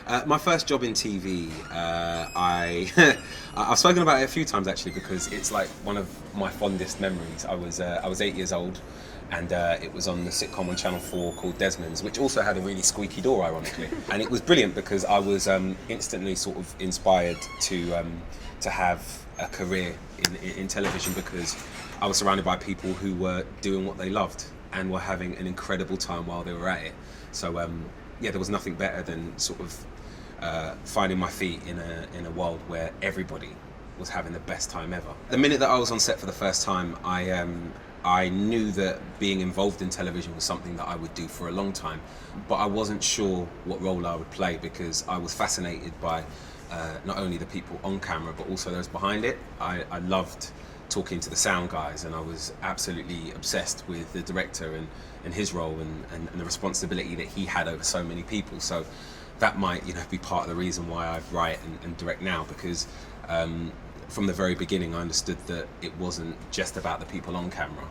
My first job in TV, I've spoken about it a few times actually because it's like one of my fondest memories. I was 8 years old, and it was on the sitcom on Channel 4 called Desmond's, which also had a really squeaky door, ironically. And it was brilliant because I was instantly sort of inspired to have a career in television because I was surrounded by people who were doing what they loved and were having an incredible time while they were at it. So yeah, there was nothing better than sort of finding my feet in a world where everybody was having the best time ever. The minute that I was on set for the first time, I knew that being involved in television was something that I would do for a long time, but I wasn't sure what role I would play because I was fascinated by not only the people on camera but also those behind it. I loved talking to the sound guys, and I was absolutely obsessed with the director and his role and the responsibility that he had over so many people. So that might, be part of the reason why I write and direct now, because from the very beginning I understood that it wasn't just about the people on camera.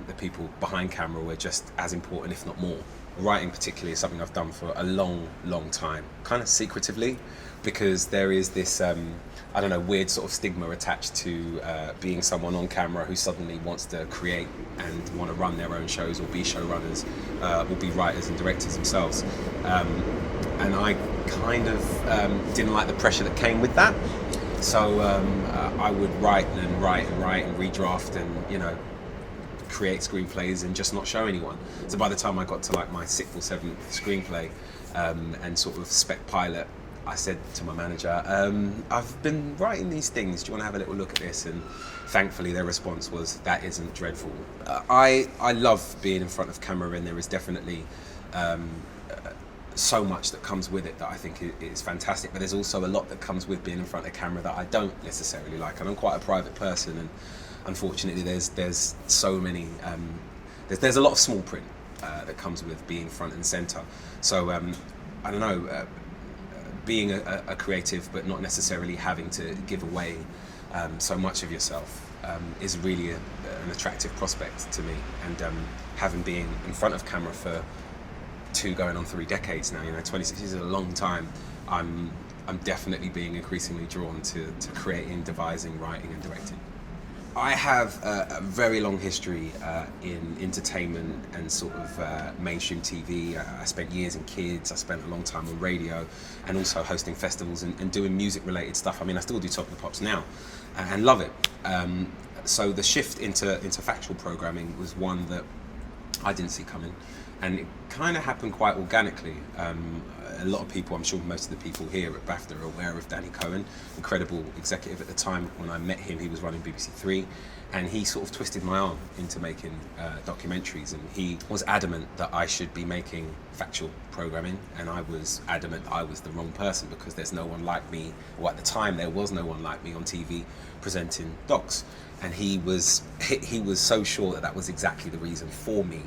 The people behind camera were just as important, if not more. Writing particularly is something I've done for a long time, kind of secretively, because there is this weird sort of stigma attached to being someone on camera who suddenly wants to create and want to run their own shows or be showrunners or be writers and directors themselves. And I kind of didn't like the pressure that came with that. So I would write and redraft and, create screenplays and just not show anyone. So by the time I got to like my 6th or 7th screenplay and sort of spec pilot, I said to my manager, I've been writing these things, do you want to have a little look at this? And thankfully their response was, that isn't dreadful. I love being in front of camera, and there is definitely so much that comes with it that I think is fantastic, but there's also a lot that comes with being in front of camera that I don't necessarily like, and I'm quite a private person, and unfortunately there's so many, there's a lot of small print that comes with being front and center. So I don't know, being a creative but not necessarily having to give away so much of yourself is really an attractive prospect to me. And having been in front of camera for 2 going on 3 decades now, 26 years is a long time, I'm definitely being increasingly drawn to creating, devising, writing and directing. I have a very long history in entertainment and sort of mainstream TV. I spent years in kids, I spent a long time on radio and also hosting festivals and doing music related stuff. I mean, I still do Top of the Pops now and love it. So the shift into factual programming was one that I didn't see coming, and it kind of happened quite organically. A lot of people, I'm sure most of the people here at BAFTA are aware of Danny Cohen, incredible executive at the time. When I met him, he was running BBC Three, and he sort of twisted my arm into making documentaries, and he was adamant that I should be making factual programming, and I was adamant that I was the wrong person because there's no one like me, or at the time there was no one like me on TV presenting docs, and he was so sure that was exactly the reason for me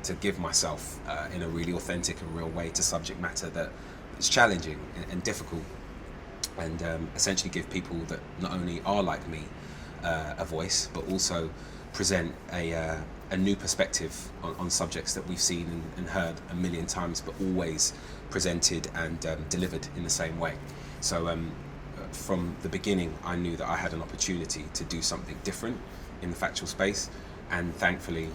to give myself in a really authentic and real way to subject matter that is challenging and difficult, and essentially give people that not only are like me a voice, but also present a new perspective on subjects that we've seen and heard a million times, but always presented and delivered in the same way. So from the beginning, I knew that I had an opportunity to do something different in the factual space. And thankfully,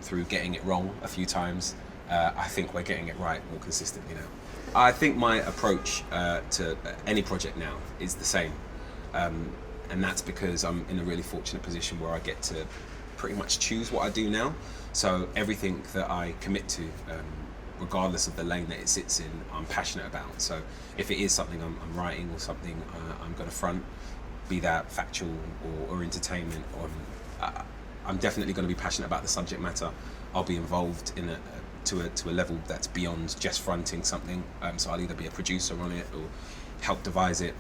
through getting it wrong a few times, I think we're getting it right more consistently now. I think my approach to any project now is the same. And that's because I'm in a really fortunate position where I get to pretty much choose what I do now. So everything that I commit to, regardless of the lane that it sits in, I'm passionate about. So if it is something I'm writing or something I'm going to front, be that factual or entertainment, or I'm definitely going to be passionate about the subject matter. I'll be involved in to a level that's beyond just fronting something. So I'll either be a producer on it or help devise it.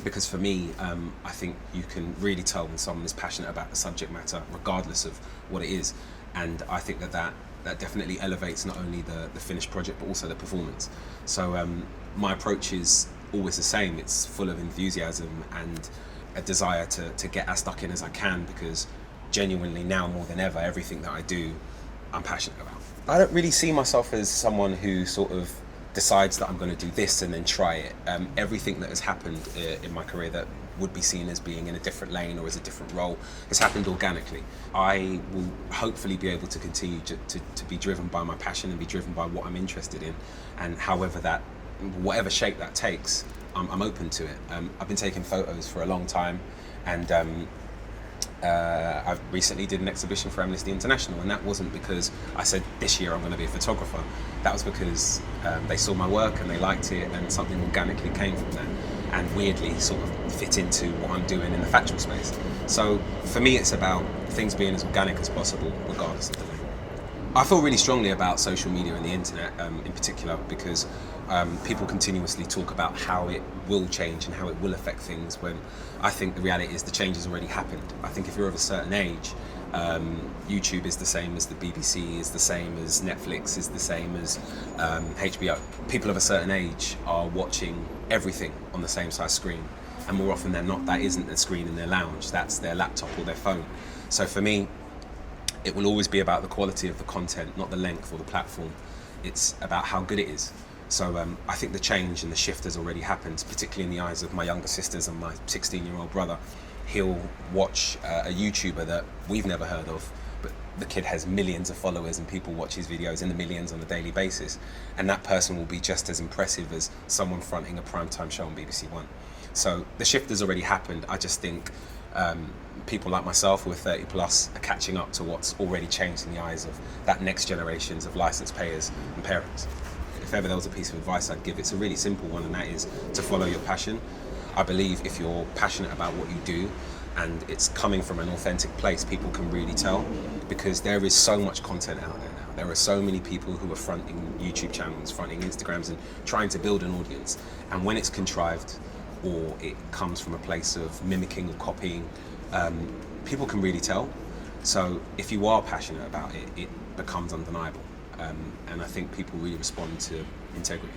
Because for me, I think you can really tell when someone is passionate about the subject matter, regardless of what it is. And I think that definitely elevates not only the finished project, but also the performance. So my approach is always the same. It's full of enthusiasm and a desire to get as stuck in as I can, because genuinely now more than ever, everything that I do, I'm passionate about. I don't really see myself as someone who sort of decides that I'm going to do this and then try it. Everything that has happened in my career that would be seen as being in a different lane or as a different role has happened organically. I will hopefully be able to continue to be driven by my passion and be driven by what I'm interested in, and whatever shape that takes, I'm open to it. I've been taking photos for a long time, and I recently did an exhibition for Amnesty International, and that wasn't because I said this year I'm going to be a photographer. That was because they saw my work and they liked it, and something organically came from that, and weirdly sort of fit into what I'm doing in the factual space. So for me, it's about things being as organic as possible, regardless of the lane. I feel really strongly about social media and the internet in particular, because people continuously talk about how it will change and how it will affect things, when I think the reality is the change has already happened. I think if you're of a certain age, YouTube is the same as the BBC, is the same as Netflix, is the same as HBO. People of a certain age are watching everything on the same size screen, and more often than not, that isn't the screen in their lounge, that's their laptop or their phone. So for me, it will always be about the quality of the content, not the length or the platform. It's about how good it is. So I think the change and the shift has already happened, particularly in the eyes of my younger sisters and my 16-year-old brother. He'll watch a YouTuber that we've never heard of, but the kid has millions of followers and people watch his videos in the millions on a daily basis. And that person will be just as impressive as someone fronting a primetime show on BBC One. So the shift has already happened. I just think people like myself who are 30 plus are catching up to what's already changed in the eyes of that next generations of licence payers and parents. If ever there was a piece of advice I'd give, it's a really simple one, and that is to follow your passion. I believe if you're passionate about what you do and it's coming from an authentic place, people can really tell, because there is so much content out there now. There are so many people who are fronting YouTube channels, fronting Instagrams, and trying to build an audience. And when it's contrived or it comes from a place of mimicking or copying, people can really tell. So if you are passionate about it, it becomes undeniable. And I think people really respond to integrity.